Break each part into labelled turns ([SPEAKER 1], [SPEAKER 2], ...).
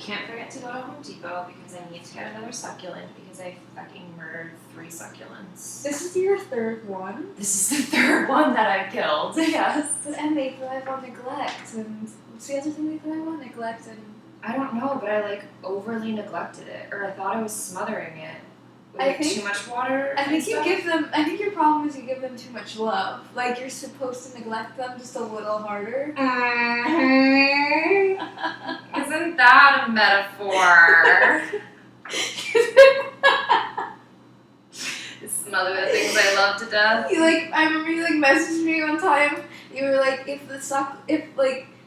[SPEAKER 1] can't forget to go to Home Depot because I need to get another succulent because I fucking murdered 3 succulents.
[SPEAKER 2] This is your third one?
[SPEAKER 1] This is the third one that I've killed, yes.
[SPEAKER 2] And they thrive on neglect, and what's the other thing they thrive on? Neglect and...
[SPEAKER 1] I don't know, but I overly neglected it, or I thought I was smothering it with
[SPEAKER 2] I think,
[SPEAKER 1] too much water.
[SPEAKER 2] I think your problem is you give them too much love. Like, you're supposed to neglect them just a little harder.
[SPEAKER 1] Mm-hmm. Isn't that a metaphor? Smother the things I love to death.
[SPEAKER 2] I remember you messaged me one time. You were like,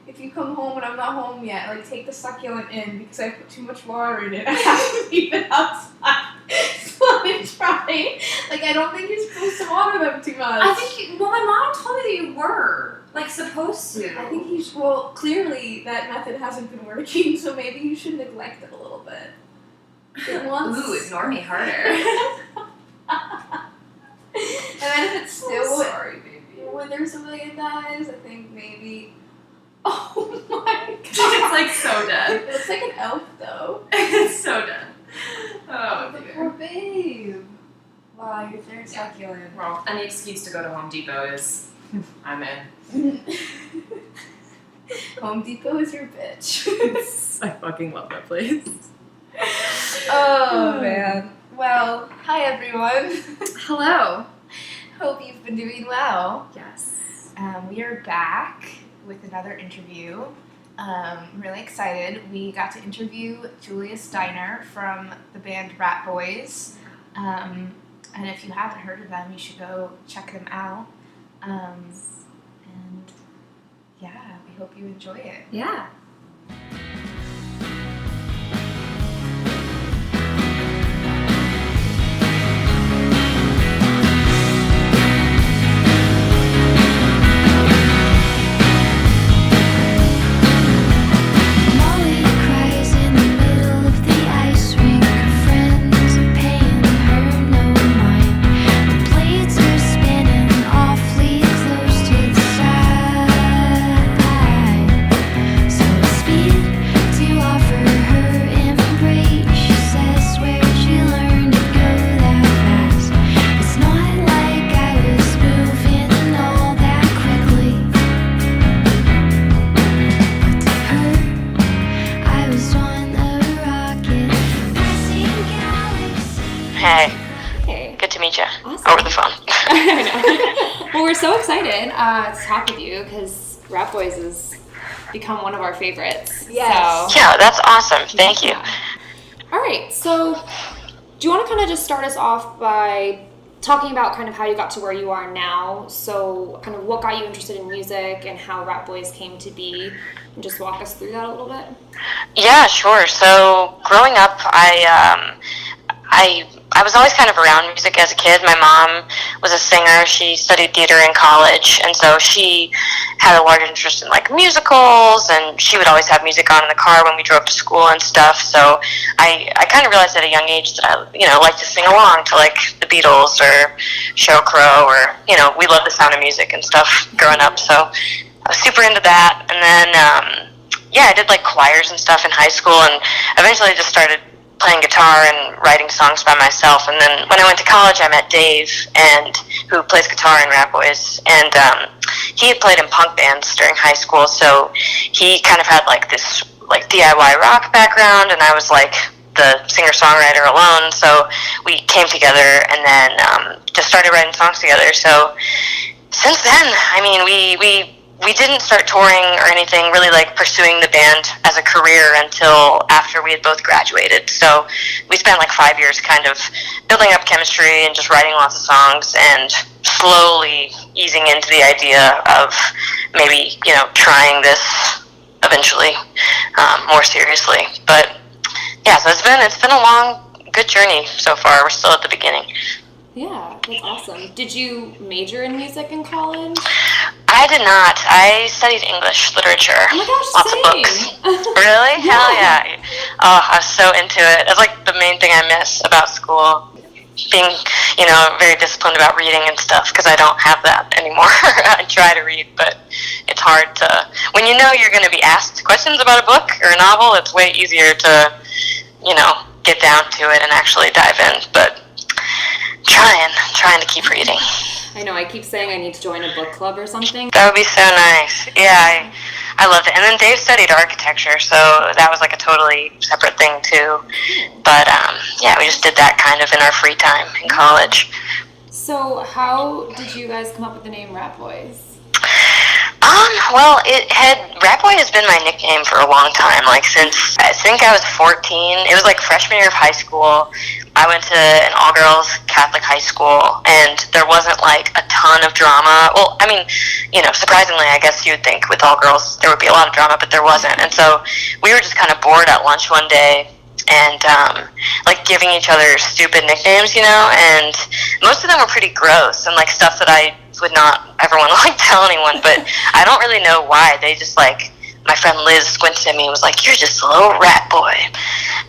[SPEAKER 2] if you come home and I'm not home yet, take the succulent in because I put too much water in it. I have to leave it outside. So I'm trying. I don't think you're supposed to water them too much.
[SPEAKER 1] I think my mom told me that you were, supposed to.
[SPEAKER 2] I think clearly that method hasn't been working, so maybe you should neglect it a little bit.
[SPEAKER 1] Ooh, ignore me harder.
[SPEAKER 2] And then if it's still
[SPEAKER 1] sorry, baby.
[SPEAKER 2] withers away and dies, I think maybe... Oh my god.
[SPEAKER 1] It's so dead.
[SPEAKER 2] It looks like an elf though.
[SPEAKER 1] It's so dead. Oh,
[SPEAKER 2] the
[SPEAKER 1] dear.
[SPEAKER 2] poor babe. Wow, your third succulent.
[SPEAKER 1] Well, any excuse to go to Home Depot is, I'm in.
[SPEAKER 2] Home Depot is your bitch.
[SPEAKER 1] I fucking love that place.
[SPEAKER 2] Oh man. Well, hi everyone.
[SPEAKER 1] Hello.
[SPEAKER 2] Hope you've been doing well.
[SPEAKER 1] Yes.
[SPEAKER 2] We are back with another interview. I'm really excited. We got to interview Julia Steiner from the band Ratboys. And if you haven't heard of them, you should go check them out. And yeah, we hope you enjoy it.
[SPEAKER 1] Yeah.
[SPEAKER 3] Over the phone.
[SPEAKER 1] I know. Well, we're so excited to talk with you because Ratboys has become one of our favorites.
[SPEAKER 2] Yes.
[SPEAKER 3] So. Yeah, that's awesome. Thank you.
[SPEAKER 1] All right. So, do you want to kind of just start us off by talking about kind of how you got to where you are now? So, kind of what got you interested in music and how Ratboys came to be, and just walk us through that a little bit.
[SPEAKER 3] Yeah, sure. So, growing up, I was always kind of around music as a kid. My mom was a singer. She studied theater in college, and so she had a large interest in musicals, and she would always have music on in the car when we drove to school and stuff. So I kind of realized at a young age that I like to sing along to the Beatles or Sheryl Crow, or we love the sound of music and stuff growing up. So I was super into that, and then I did choirs and stuff in high school, and eventually just started playing guitar and writing songs by myself. And then when I went to college, I met Dave, who plays guitar in Ratboys, and he had played in punk bands during high school, so he kind of had this DIY rock background, and I was the singer-songwriter alone. So we came together and then just started writing songs together. So since then, I mean, we didn't start touring or anything, really pursuing the band as a career until after we had both graduated. So we spent 5 years kind of building up chemistry and just writing lots of songs and slowly easing into the idea of maybe, trying this eventually more seriously. But yeah, so it's been a long, good journey so far. We're still at the beginning.
[SPEAKER 1] Yeah, that's awesome. Did you major in music in college?
[SPEAKER 3] I did not. I studied English literature.
[SPEAKER 1] Oh my gosh,
[SPEAKER 3] lots
[SPEAKER 1] same.
[SPEAKER 3] of books. Really?
[SPEAKER 1] Yeah.
[SPEAKER 3] Hell yeah. Oh, I was so into it. It's the main thing I miss about school. being, very disciplined about reading and stuff, because I don't have that anymore. I try to read, but it's hard to, when you know you're going to be asked questions about a book or a novel, it's way easier to, get down to it and actually dive in, but trying to keep reading.
[SPEAKER 1] I know, I keep saying I need to join a book club or something.
[SPEAKER 3] That would be so nice. Yeah, I loved it. And then Dave studied architecture, so that was like a totally separate thing too. But we just did that kind of in our free time in college.
[SPEAKER 1] So how did you guys come up with the name Ratboys?
[SPEAKER 3] Well, Ratboy has been my nickname for a long time, like since I think I was 14. It was like freshman year of high school. I went to an all-girls Catholic high school, and there wasn't like a ton of drama. Well, I mean, surprisingly, I guess you'd think with all girls there would be a lot of drama, but there wasn't. And so we were just kind of bored at lunch one day, and like giving each other stupid nicknames, and most of them were pretty gross and like stuff that I would not ever want to like tell anyone, but I don't really know why. They just like, my friend Liz squinted at me and was like, "You're just a little rat boy."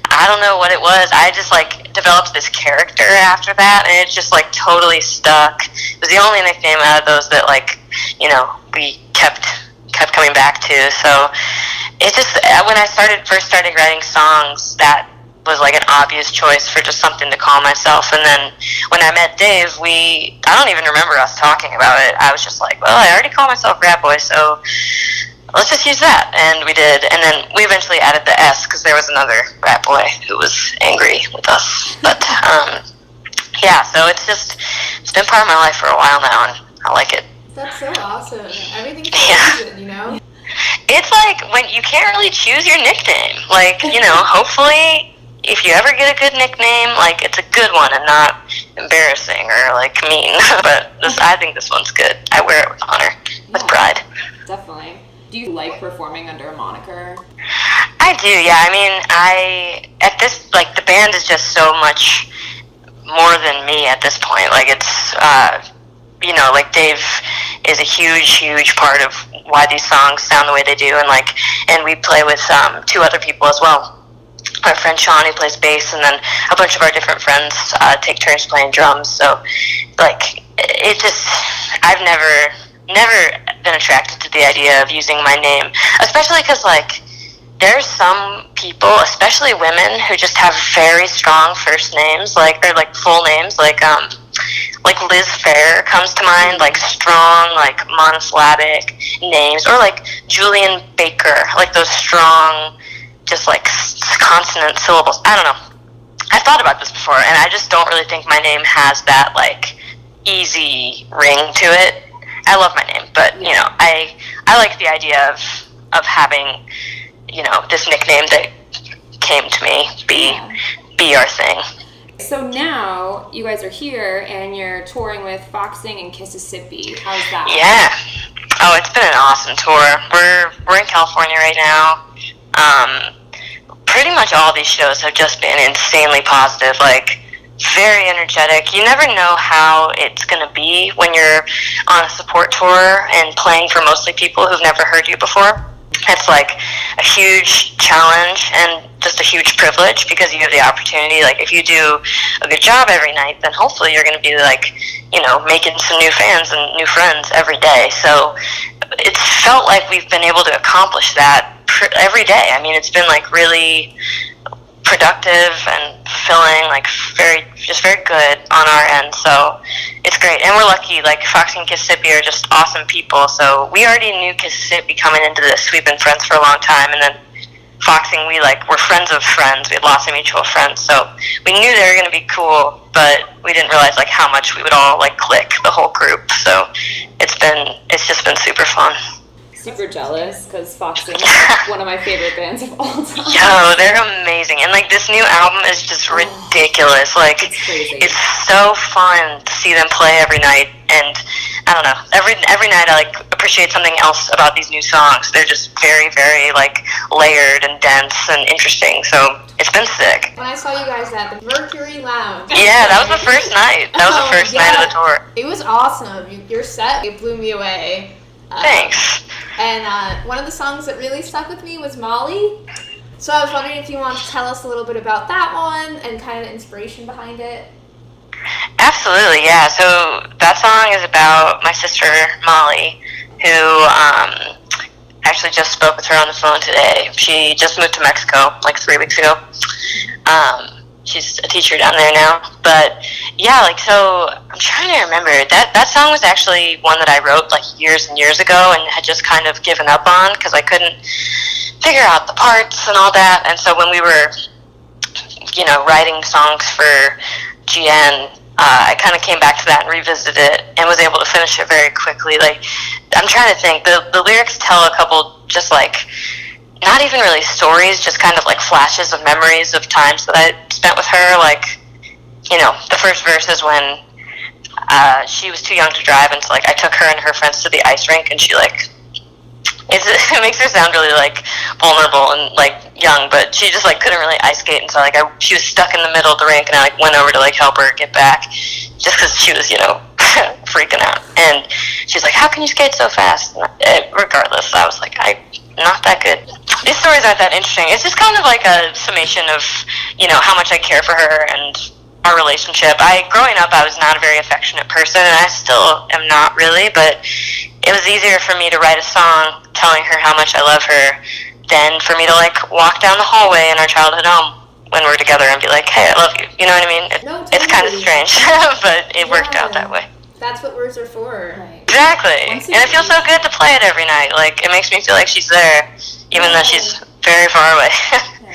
[SPEAKER 3] I don't know what it was. I just like developed this character after that, and it just like totally stuck. It was the only nickname out of those that like, we kept coming back to. So it just, when I first started writing songs, that was like an obvious choice for just something to call myself. And then when I met Dave, I don't even remember us talking about it. I was just like, well, I already call myself Ratboy, so let's just use that. And we did. And then we eventually added the S because there was another Ratboy who was angry with us. But so it's been part of my life for a while now, and I like it.
[SPEAKER 2] That's so awesome. Everything's
[SPEAKER 3] Yeah. It's like when you can't really choose your nickname. Like, hopefully if you ever get a good nickname, like it's a good one and not embarrassing or like mean. But I think this one's good. I wear it with honor, with pride.
[SPEAKER 1] Definitely. Do you like performing under a moniker?
[SPEAKER 3] I do, yeah. I mean, the band is just so much more than me at this point. Like it's, like Dave is a huge part of why these songs sound the way they do, and we play with two other people as well. Our friend Sean, who plays bass, and then a bunch of our different friends take turns playing drums. So, like, it just, I've never been attracted to the idea of using my name, especially because, like, there's some people, especially women, who just have very strong first names, or full names, like Liz Phair comes to mind, like strong, like monosyllabic names, or like Julian Baker, like those strong, just like consonant syllables. I don't know. I've thought about this before, and I just don't really think my name has that like easy ring to it. I love my name, but I like the idea of having this nickname that came to me be our thing.
[SPEAKER 1] So now you guys are here and you're touring with Foxing and Mississippi. How's that?
[SPEAKER 3] Yeah. Oh, it's been an awesome tour. We're in California right now. Pretty much all these shows have just been insanely positive, like very energetic. You never know how it's going to be when you're on a support tour and playing for mostly people who've never heard you before. It's like a huge challenge and just a huge privilege because you have the opportunity. Like if you do a good job every night, then hopefully you're going to be like, making some new fans and new friends every day. So it's felt like we've been able to accomplish that every day. I mean, it's been like really productive and filling, like very good on our end. So it's great, and we're lucky. Like Foxy and Mississippi are just awesome people. So we already knew Mississippi coming into this. We've been friends for a long time, and then Foxing, we're friends of friends. We had lots of mutual friends, so we knew they were going to be cool, but we didn't realize like how much we would all like click, the whole group. So it's just been super fun.
[SPEAKER 1] Super jealous because Foxing is one of my favorite bands of all time.
[SPEAKER 3] Yo, they're amazing, and like this new album is just ridiculous. Like it's so fun to see them play every night, and I don't know, every night I like appreciate something else about these new songs. They're just very, very like layered and dense and interesting. So it's been sick.
[SPEAKER 2] When I saw you guys at the Mercury Lounge.
[SPEAKER 3] Yeah, that was the first night. That was the first night of the tour.
[SPEAKER 2] It was awesome. Your set, it blew me away.
[SPEAKER 3] Thanks.
[SPEAKER 2] And one of the songs that really stuck with me was Molly. So I was wondering if you want to tell us a little bit about that one and kind of the inspiration behind it.
[SPEAKER 3] Absolutely, yeah. So that song is about my sister Molly, who actually just spoke with her on the phone today. She just moved to Mexico like 3 weeks ago. She's a teacher down there now. But yeah, like, so I'm trying to remember. That song was actually one that I wrote like years and years ago and had just kind of given up on because I couldn't figure out the parts and all that. And so when we were, writing songs for GN, I kind of came back to that and revisited it and was able to finish it very quickly. Like, I'm trying to think. The lyrics tell a couple just like, not even really stories, just kind of like flashes of memories of times that I spent with her. Like, the first verse is when she was too young to drive, and so like I took her and her friends to the ice rink, and she like, it makes her sound really like vulnerable and like young, but she just like couldn't really ice skate, and so like she was stuck in the middle of the rink, and I like went over to like help her get back, just because she was freaking out, and she's like, "How can you skate so fast?" And regardless, I was like, I'm not that good. These stories aren't that interesting. It's just kind of like a summation of how much I care for her and our relationship. Growing up, I was not a very affectionate person, and I still am not really, but it was easier for me to write a song telling her how much I love her than for me to like walk down the hallway in our childhood home when we're together and be like, "Hey, I love you." You know what I mean?
[SPEAKER 4] No,
[SPEAKER 3] It's kind of
[SPEAKER 4] totally.
[SPEAKER 3] strange, but it worked out that way.
[SPEAKER 4] That's what words are for.
[SPEAKER 1] Right.
[SPEAKER 3] Exactly.
[SPEAKER 1] Once
[SPEAKER 3] And it feels so good to play it every night. Like, it makes me feel like she's there, even though she's very far away.
[SPEAKER 1] Yeah.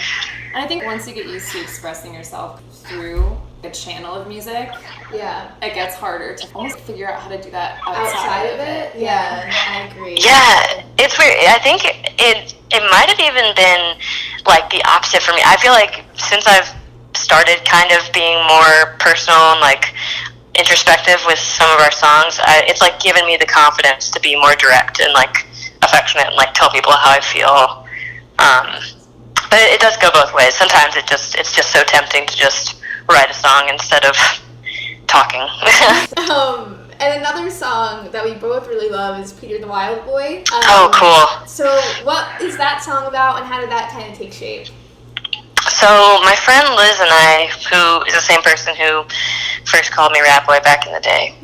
[SPEAKER 1] And I think once you get used to expressing yourself through a channel of music,
[SPEAKER 4] Yeah.
[SPEAKER 1] it gets harder to almost figure out how to do that
[SPEAKER 4] Outside of it? Yeah, I agree.
[SPEAKER 3] Yeah, it's weird. I think it might have even been like the opposite for me. I feel like since I've started kind of being more personal and like introspective with some of our songs, it's like given me the confidence to be more direct and like affectionate and like tell people how I feel. But it does go both ways. Sometimes it's just so tempting to just write a song instead of talking.
[SPEAKER 4] And another song that we both really love is Peter the Wild Boy.
[SPEAKER 3] Oh, cool.
[SPEAKER 4] So what is that song about, and how did that kind of take shape?
[SPEAKER 3] So my friend Liz and I, who is the same person who first called me Ratboy back in the day,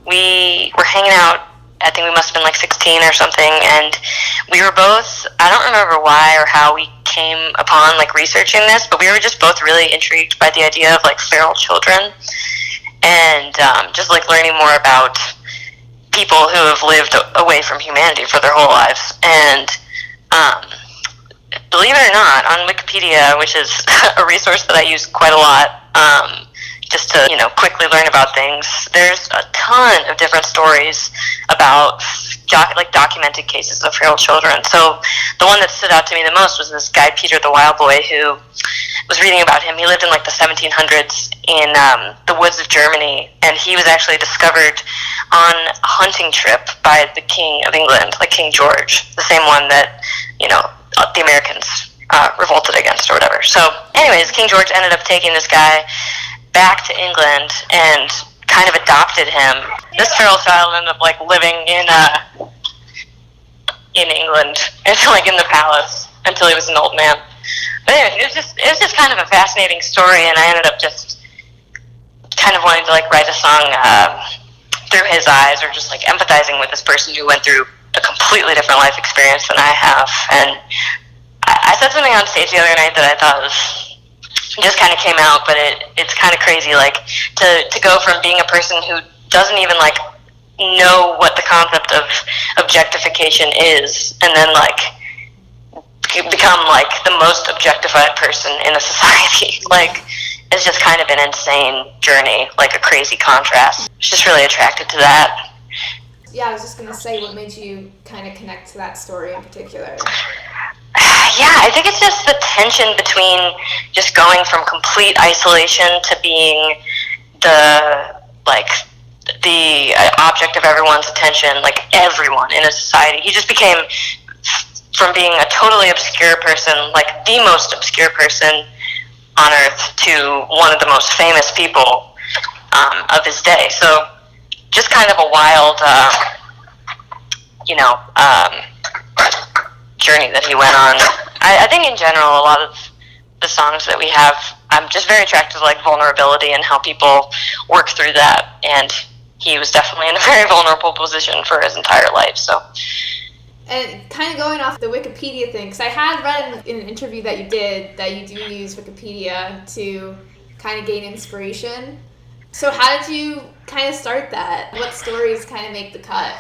[SPEAKER 3] we were hanging out. I think we must have been like 16 or something, and we were both, I don't remember why or how we came upon like researching this, but we were just both really intrigued by the idea of like feral children, and just like learning more about people who have lived away from humanity for their whole lives. And believe it or not, on Wikipedia, which is a resource that I use quite a lot, just to quickly learn about things, there's a ton of different stories about documented cases of feral children. So the one that stood out to me the most was this guy Peter the Wild Boy, who was reading about him. He lived in like the 1700s in the woods of Germany, and he was actually discovered on a hunting trip by the King of England, like King George, the same one that the Americans revolted against or whatever. So anyways, King George ended up taking this guy back to England and kind of adopted him. This feral child ended up like living in England, like in the palace until he was an old man. But anyway, it was just kind of a fascinating story, and I ended up just kind of wanting to like write a song through his eyes, or just like empathizing with this person who went through a completely different life experience than I have. And I said something on stage the other night that I thought was just kind of came out, but it's kind of crazy, like to go from being a person who doesn't even like know what the concept of objectification is, and then like become like the most objectified person in a society. Like, it's just kind of an insane journey, like a crazy contrast. I was just really attracted to that.
[SPEAKER 4] Yeah, I was just going to say, what made you kind of connect to that story in particular?
[SPEAKER 3] Yeah, I think it's just the tension between just going from complete isolation to being the object of everyone's attention, like everyone in a society. He just became, from being a totally obscure person, like the most obscure person on earth, to one of the most famous people of his day. So just kind of a wild, journey that he went on. I think in general, a lot of the songs that we have, I'm just very attracted to like vulnerability and how people work through that. And he was definitely in a very vulnerable position for his entire life. So.
[SPEAKER 4] And kind of going off the Wikipedia thing, because I had read in an interview that you did that you do use Wikipedia to kind of gain inspiration. So how did you kind of start that? What stories kind of make the cut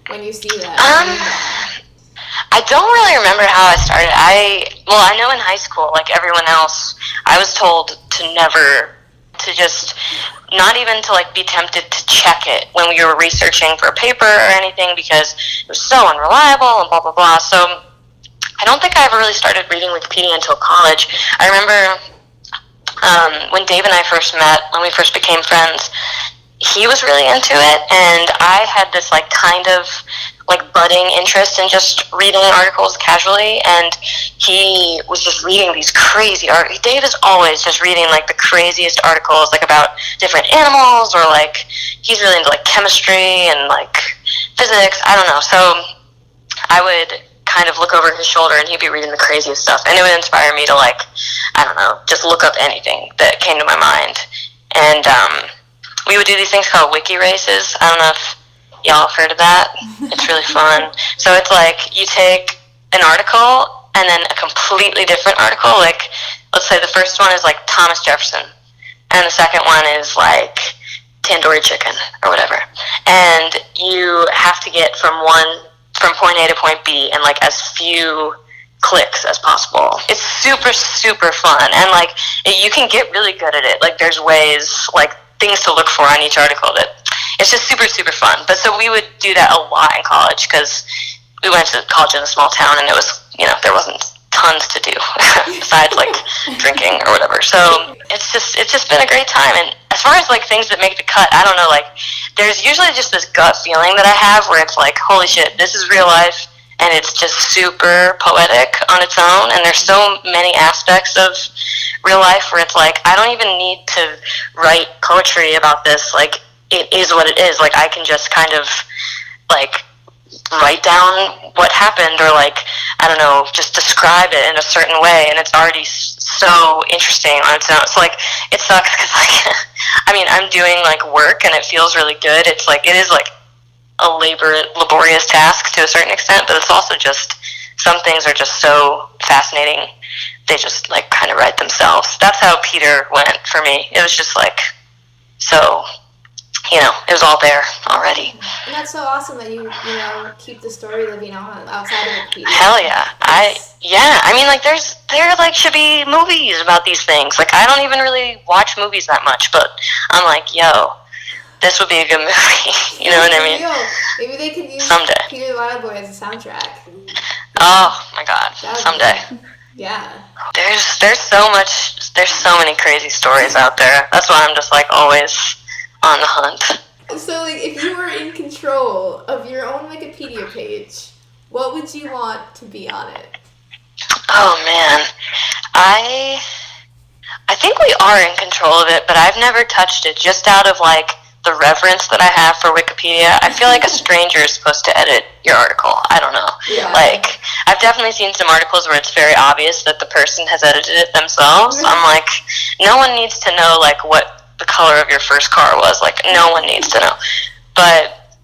[SPEAKER 4] when you see that?
[SPEAKER 3] I don't really remember how I started. I know in high school, like everyone else, I was told to never, to just, not even to like be tempted to check it when we were researching for a paper or anything, because it was so unreliable and blah, blah, blah. So I don't think I ever really started reading Wikipedia until college. I remember when Dave and I first met, when we first became friends, he was really into it, and I had this like kind of like budding interest in just reading articles casually, and he was just reading these crazy articles. Dave is always just reading like the craziest articles, like about different animals, or like he's really into like chemistry and like physics, I don't know. So I would kind of look over his shoulder and he'd be reading the craziest stuff, and it would inspire me to like, I don't know, just look up anything that came to my mind. And we would do these things called wiki-races. I don't know if y'all have heard of that. It's really fun. So it's like you take an article and then a completely different article. Like, let's say the first one is like Thomas Jefferson, and the second one is like tandoori chicken or whatever. And you have to get from point A to point B in like as few clicks as possible. It's super, super fun, and like you can get really good at it. Like there's ways, like things to look for on each article that it's just super, super fun. But so we would do that a lot in college, because we went to college in a small town, and it was, there wasn't tons to do besides like drinking or whatever. So it's just been a great time. And as far as like things that make the cut, I don't know, like there's usually just this gut feeling that I have where it's like, holy shit, this is real life, and it's just super poetic on its own, and there's so many aspects of real life where it's like, I don't even need to write poetry about this. Like, it is what it is. Like, I can just kind of like write down what happened, or like, I don't know, just describe it in a certain way, and it's already so interesting on its own. So like, it sucks because like, I mean, I'm doing like work and it feels really good. It's like, it is like a laborious task to a certain extent, but it's also just, some things are just so fascinating. They just like kind of write themselves. That's how Peter went for me. It was just like, so, it was all there already.
[SPEAKER 4] And that's so awesome that you keep the story living on outside of Wikipedia.
[SPEAKER 3] Hell yeah. I mean, like, there like should be movies about these things. Like, I don't even really watch movies that much, but I'm like, yo, this would be a good movie. You know what I mean?
[SPEAKER 4] Maybe they could use
[SPEAKER 3] someday
[SPEAKER 4] Peter the Wild Boy as a soundtrack.
[SPEAKER 3] Oh my god, someday.
[SPEAKER 4] Yeah.
[SPEAKER 3] There's so many crazy stories out there. That's why I'm just like always on the hunt.
[SPEAKER 4] So like, if you were in control of your own Wikipedia page, what would you want to be on it?
[SPEAKER 3] Oh man, I think we are in control of it, but I've never touched it, just out of like the reverence that I have for Wikipedia. I feel like a stranger is supposed to edit your article. I don't know.
[SPEAKER 4] Yeah.
[SPEAKER 3] Like, I've definitely seen some articles where it's very obvious that the person has edited it themselves. I'm like, no one needs to know like what the color of your first car was. Like, no one needs to know. But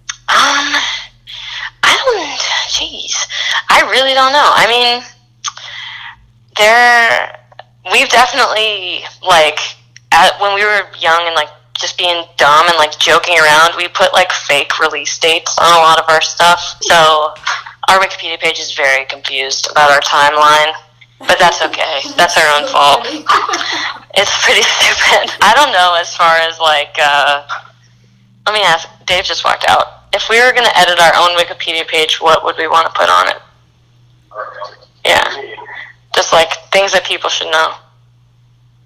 [SPEAKER 3] I really don't know. I mean, we've definitely, like, when we were young and like just being dumb and like joking around, we put like fake release dates on a lot of our stuff. So our Wikipedia page is very confused about our timeline, but that's okay. That's our own fault. It's pretty stupid. I don't know, as far as like, let me ask, Dave just walked out. If we were going to edit our own Wikipedia page, what would we want to put on it? Yeah. Just like things that people should know.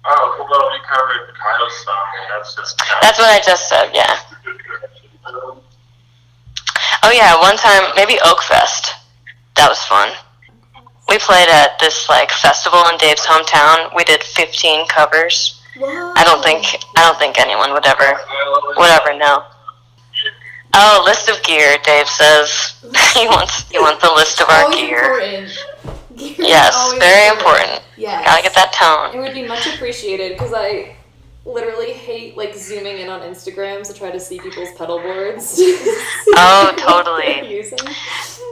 [SPEAKER 5] Oh, well, we covered the title stuff, and that's just...
[SPEAKER 3] That's what I just said, yeah. Oh yeah, one time, maybe Oak Fest. That was fun. We played at this like festival in Dave's hometown. We did 15 covers.
[SPEAKER 4] Wow.
[SPEAKER 3] I don't think anyone would ever know. Oh, list of gear, Dave says. he wants the list of our
[SPEAKER 4] Always
[SPEAKER 3] gear.
[SPEAKER 4] Important.
[SPEAKER 3] Yes, very important.
[SPEAKER 4] Yeah.
[SPEAKER 3] Gotta get that tone.
[SPEAKER 1] It would be much appreciated because I literally hate like zooming in on Instagram to try to see people's pedal boards.
[SPEAKER 3] Oh, totally.
[SPEAKER 1] Using.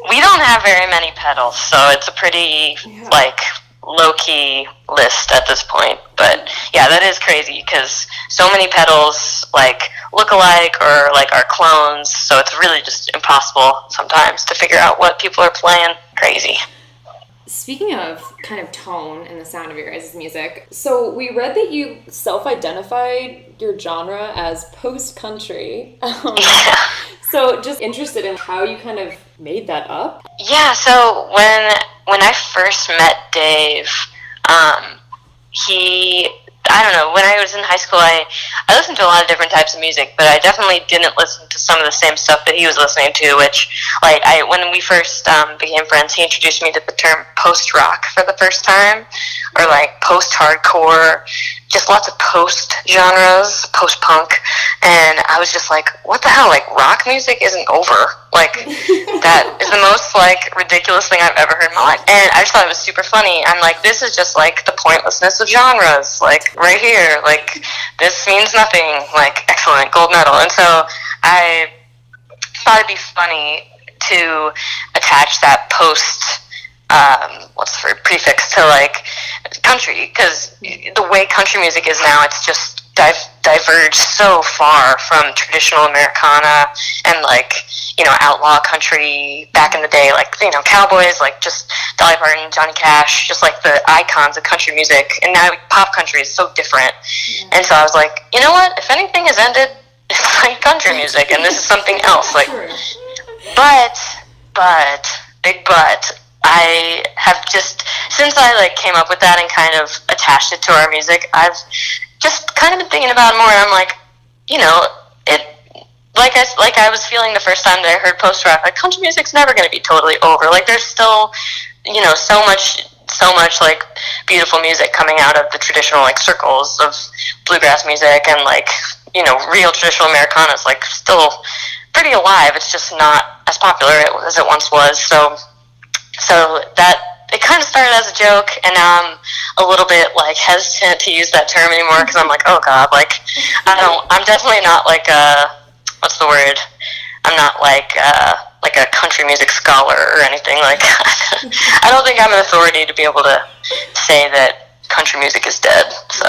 [SPEAKER 3] We don't have very many pedals, so it's a pretty like low-key list at this point. But yeah, that is crazy because so many pedals like look alike or like are clones, so it's really just impossible sometimes to figure out what people are playing. Crazy.
[SPEAKER 1] Speaking of kind of tone and the sound of your guys' music, so we read that you self-identified your genre as post-country. So just interested in how you kind of made that up.
[SPEAKER 3] Yeah, so when I first met Dave, I don't know, when I was in high school, I listened to a lot of different types of music, but I definitely didn't listen to some of the same stuff that he was listening to, which, like, when we first became friends, he introduced me to the term post-rock for the first time, or, like, post-hardcore, just lots of post-genres, post-punk, and I was just like, what the hell, like, rock music isn't over. Like, that is the most, like, ridiculous thing I've ever heard in my life. And I just thought it was super funny. I'm like, this is just, like, the pointlessness of genres. Like, right here. Like, this means nothing. Like, excellent, gold medal. And so I thought it'd be funny to attach that what's the word, prefix to, like, country. Because the way country music is now, it's just diverged so far from traditional Americana and, like, you know, outlaw country back in the day, like, you know, cowboys, like, just Dolly Parton, Johnny Cash, just like the icons of country music. And now pop country is so different. And so I was like, you know what, if anything has ended, it's like country music, and this is something else. Like, big but, I have just, since I, like, came up with that and kind of attached it to our music, I've just kind of been thinking about it more, and I'm like, you know, like I was feeling the first time that I heard post-rock, like, country music's never going to be totally over. Like, there's still, you know, so much, like, beautiful music coming out of the traditional, like, circles of bluegrass music, and, like, you know, real traditional Americana is, like, still pretty alive. It's just not as popular as it once was. So that, it kind of started as a joke, and now I'm a little bit, like, hesitant to use that term anymore, because I'm like, oh god, like, I'm definitely not, like, what's the word? I'm not, like a country music scholar or anything. Like, I don't think I'm an authority to be able to say that country music is dead. So,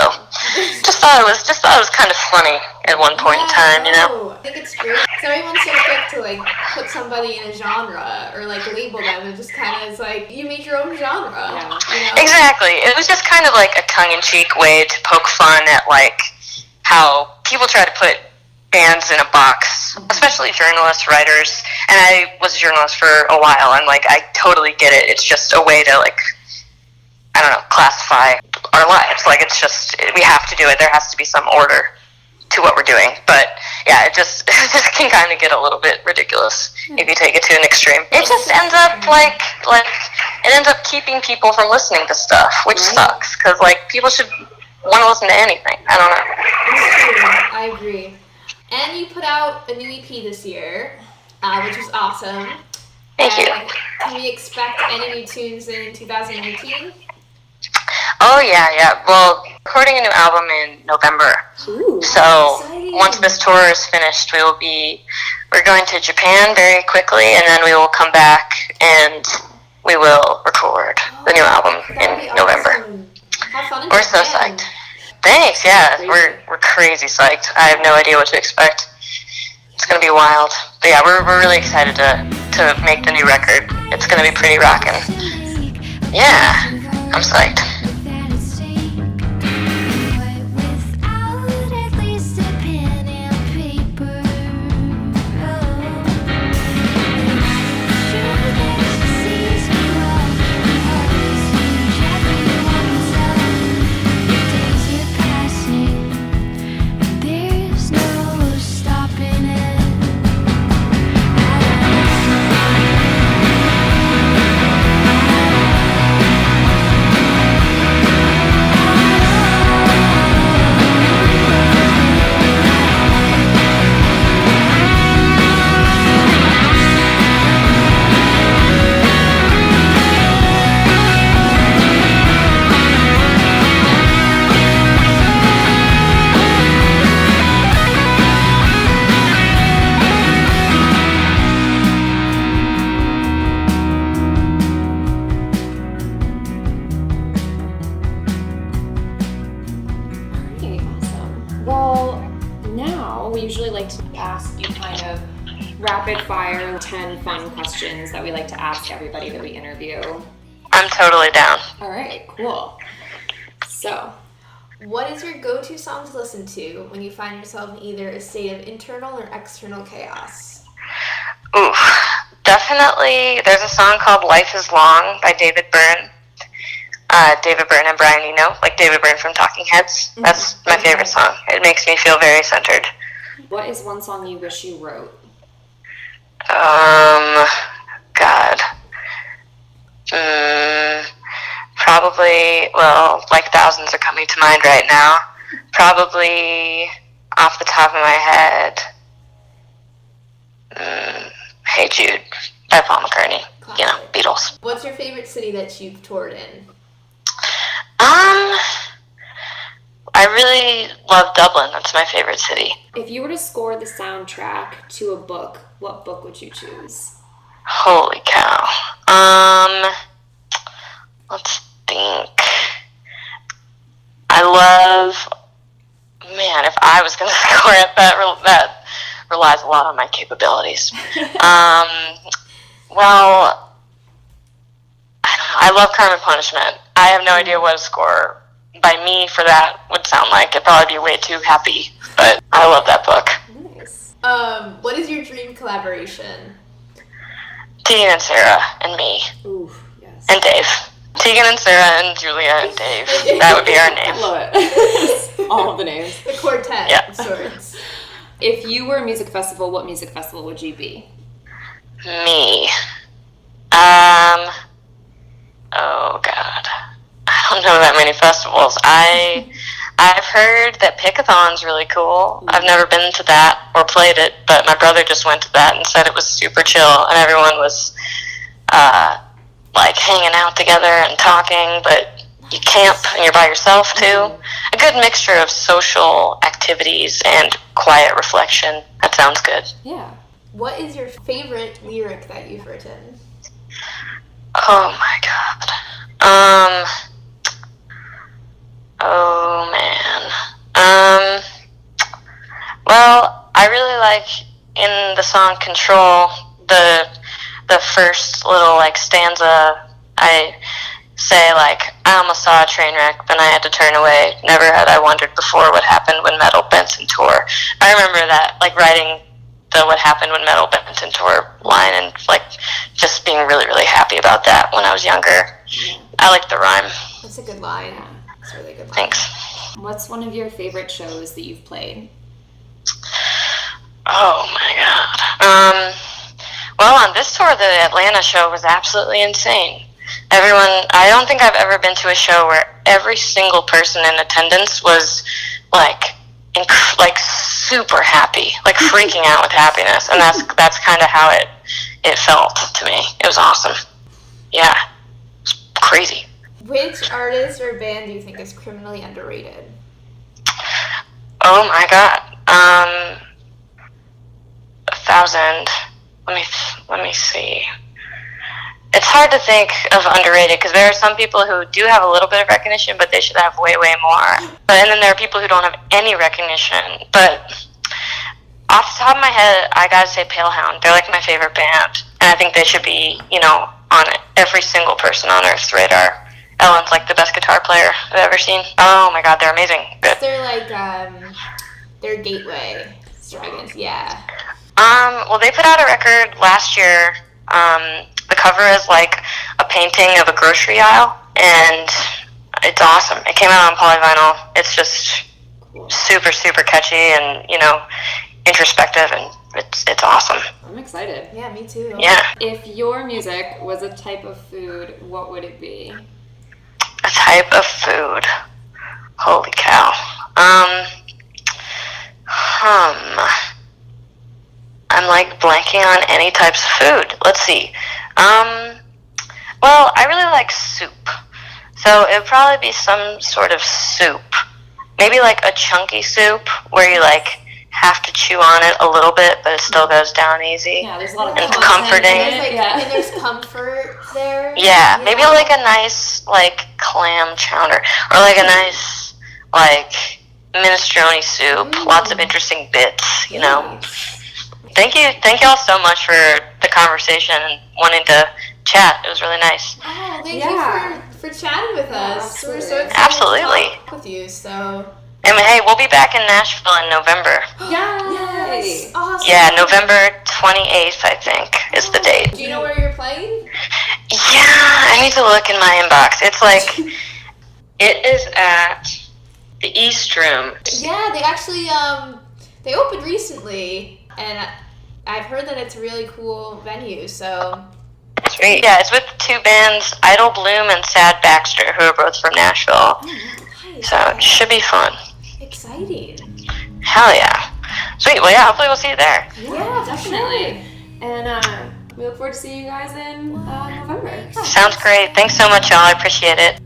[SPEAKER 3] just thought it was kind of funny at one point in time, you know?
[SPEAKER 4] I think it's great. So everyone's so quick to, like, put somebody in a genre or, like, label them. It just kind of is like, you make your own genre.
[SPEAKER 1] Yeah.
[SPEAKER 4] You know?
[SPEAKER 3] Exactly. It was just kind of like a tongue-in-cheek way to poke fun at, like, how people try to put bands in a box, especially journalists, writers, and I was a journalist for a while, and, like, I totally get it. It's just a way to, like, I don't know, classify our lives. Like, it's just, we have to do it. There has to be some order to what we're doing. But yeah, it just can kind of get a little bit ridiculous if you take it to an extreme. It just ends up like it ends up keeping people from listening to stuff, which sucks, because, like, people should want to listen to anything. I don't know.
[SPEAKER 4] It's true. I agree. And you put out a new EP this year, which was awesome.
[SPEAKER 3] Thank you.
[SPEAKER 4] Can we expect any new tunes in 2019?
[SPEAKER 3] Oh, yeah. Well, recording a new album in November.
[SPEAKER 1] Ooh,
[SPEAKER 3] so
[SPEAKER 1] exciting.
[SPEAKER 3] Once this tour is finished, we're going to Japan very quickly, and then we will come back and we will record the new album in November.
[SPEAKER 4] Awesome. Have fun in
[SPEAKER 3] We're so
[SPEAKER 4] Japan.
[SPEAKER 3] psyched. Thanks, yeah. We're crazy psyched. I have no idea what to expect. It's gonna be wild. But yeah, we're really excited to make the new record. It's gonna be pretty rockin'. Yeah, I'm psyched.
[SPEAKER 1] we usually like to ask you kind of rapid fire 10 fun questions that we like to ask everybody that we interview.
[SPEAKER 3] I'm totally down.
[SPEAKER 1] All right, cool. So,
[SPEAKER 4] what is your go-to song to listen to when you find yourself in either a state of internal or external chaos?
[SPEAKER 3] Ooh, definitely. There's a song called Life is Long by David Byrne. David Byrne and Brian Eno, like David Byrne from Talking Heads. That's my favorite song. It makes me feel very centered.
[SPEAKER 1] What is one song you wish you wrote?
[SPEAKER 3] God. Probably, well, like thousands are coming to mind right now. Probably, off the top of my head, Hey Jude by Paul McCartney.
[SPEAKER 4] Classic.
[SPEAKER 3] You know, Beatles.
[SPEAKER 4] What's your favorite city that you've toured in?
[SPEAKER 3] I really love Dublin. That's my favorite city.
[SPEAKER 1] If you were to score the soundtrack to a book, what book would you choose?
[SPEAKER 3] Holy cow. Let's think. I love, man, if I was going to score it, that relies a lot on my capabilities. Well, I don't know. I love Crime and Punishment. I have no idea what a score by me for that would sound like. It'd probably be way too happy, but I love that book.
[SPEAKER 1] Nice.
[SPEAKER 4] What is your dream collaboration?
[SPEAKER 3] Tegan and Sarah and me
[SPEAKER 1] Ooh, yes.
[SPEAKER 3] and Dave. Tegan and Sarah and Julia and Dave. That would be our name.
[SPEAKER 1] Love it. All of the names.
[SPEAKER 4] The quartet
[SPEAKER 3] Yeah.
[SPEAKER 4] of sorts.
[SPEAKER 1] If you were a music festival, what music festival would you be?
[SPEAKER 3] Me. Oh God. I don't know that many festivals. I've heard that Pickathon's really cool. I've never been to that or played it, but my brother just went to that and said it was super chill and everyone was like hanging out together and talking, but you camp and you're by yourself too. A good mixture of social activities and quiet reflection. That sounds good.
[SPEAKER 1] Yeah.
[SPEAKER 4] What is your favorite lyric that you've written?
[SPEAKER 3] Oh my God. Oh man. Well, I really like in the song Control, the first little like stanza, I say like, I almost saw a train wreck, then I had to turn away. Never had I wondered before what happened when metal bent and tore. I remember that, like writing the what happened when metal bent and tore line and like just being really, really happy about that when I was younger. I like the rhyme.
[SPEAKER 4] That's a good line. That's a really good line.
[SPEAKER 3] Thanks.
[SPEAKER 1] What's one of your favorite shows that you've played?
[SPEAKER 3] Oh my God. Well, on this tour, the Atlanta show was absolutely insane. Everyone, I don't think I've ever been to a show where every single person in attendance was like super happy, like freaking out with happiness, and that's kind of how it felt to me. It was awesome. Yeah, it's crazy.
[SPEAKER 4] Which artist or band do you think is criminally underrated?
[SPEAKER 3] Oh my God. 1,000. Let me see. It's hard to think of underrated because there are some people who do have a little bit of recognition, but they should have way, way more. And then there are people who don't have any recognition. But off the top of my head, I gotta say Palehound. They're like my favorite band, and I think they should be, on every single person on Earth's radar. Ellen's like the best guitar player I've ever seen. Oh my God, they're amazing. Good.
[SPEAKER 4] They're like they're Gateway Dragons. Yeah.
[SPEAKER 3] Well, they put out a record last year. The cover is like a painting of a grocery aisle, and it's awesome. It came out on polyvinyl. It's just super, super catchy and, introspective, and it's awesome.
[SPEAKER 1] I'm excited.
[SPEAKER 4] Yeah, me too.
[SPEAKER 3] Yeah.
[SPEAKER 1] If your music was a type of food, what would it be?
[SPEAKER 3] A type of food. Holy cow. I'm like blanking on any types of food. Let's see. Well, I really like soup. So it would probably be some sort of soup. Maybe like a chunky soup where you like have to chew on it a little bit, but it still goes down easy.
[SPEAKER 1] Yeah, there's a lot of
[SPEAKER 3] And
[SPEAKER 1] content
[SPEAKER 3] comforting.
[SPEAKER 1] in
[SPEAKER 4] There's
[SPEAKER 1] it, yeah.
[SPEAKER 4] and there's comfort there.
[SPEAKER 3] Yeah, maybe like a nice like clam chowder or like a nice like minestrone soup, lots of interesting bits, you know.
[SPEAKER 4] Nice.
[SPEAKER 3] Thank you all so much for the conversation and wanting to chat. It was really nice.
[SPEAKER 4] Oh, thank
[SPEAKER 1] Yeah.
[SPEAKER 4] you for chatting with us. We're so
[SPEAKER 1] absolutely.
[SPEAKER 4] excited
[SPEAKER 3] Absolutely.
[SPEAKER 4] to talk with you. So
[SPEAKER 3] And hey, we'll be back in Nashville in November.
[SPEAKER 1] Yay!
[SPEAKER 4] awesome.
[SPEAKER 3] Yeah, November 28th, I think, is the date.
[SPEAKER 4] Do you know where you're playing?
[SPEAKER 3] Yeah, I need to look in my inbox. It's like, it is at the East Room.
[SPEAKER 4] Yeah, they actually they opened recently, and I've heard that it's a really cool venue. So
[SPEAKER 3] Sweet. Yeah, it's with two bands, Idle Bloom and Sad Baxter, who are both from Nashville.
[SPEAKER 4] nice.
[SPEAKER 3] So it should be fun.
[SPEAKER 4] Exciting.
[SPEAKER 3] Hell yeah. Sweet. Well, yeah, hopefully we'll see you there.
[SPEAKER 1] Yeah, definitely. And we look forward to seeing you guys in November.
[SPEAKER 3] Sounds great. Thanks so much, y'all. I appreciate it.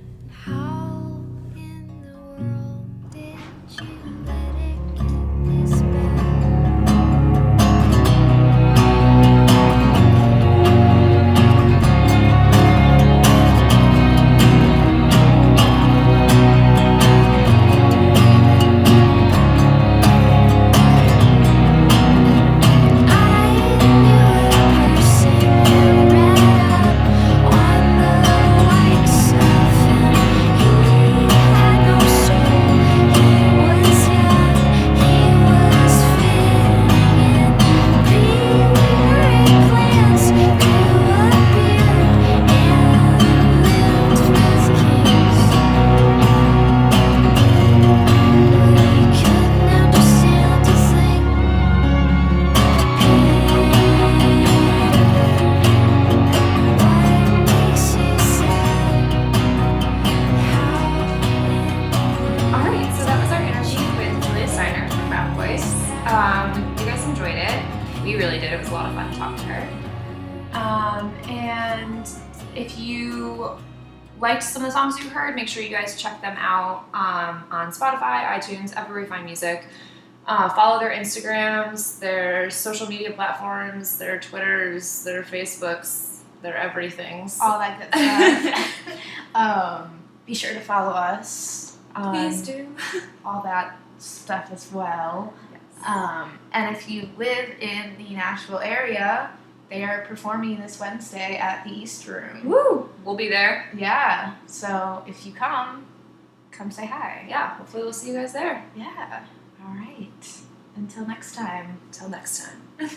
[SPEAKER 1] Alright, so that was our interview with Steiner from Ratboys. You guys enjoyed it. We really did. It was a lot of fun to talk to her. And if you liked some of the songs you heard, make sure you guys check them out on Spotify, iTunes, everywhere you find music. Follow their Instagrams, their social media platforms, their Twitters, their Facebooks, their everythings.
[SPEAKER 2] All that good stuff. Be sure to follow us.
[SPEAKER 1] Please do.
[SPEAKER 2] All that stuff as well. And if you live in the Nashville area, they are performing this Wednesday at the East Room.
[SPEAKER 1] Woo! We'll be there.
[SPEAKER 2] Yeah, so if you come say hi.
[SPEAKER 1] Yeah, hopefully we'll see you guys there.
[SPEAKER 2] Yeah. All right. Until next time.
[SPEAKER 1] Till next time.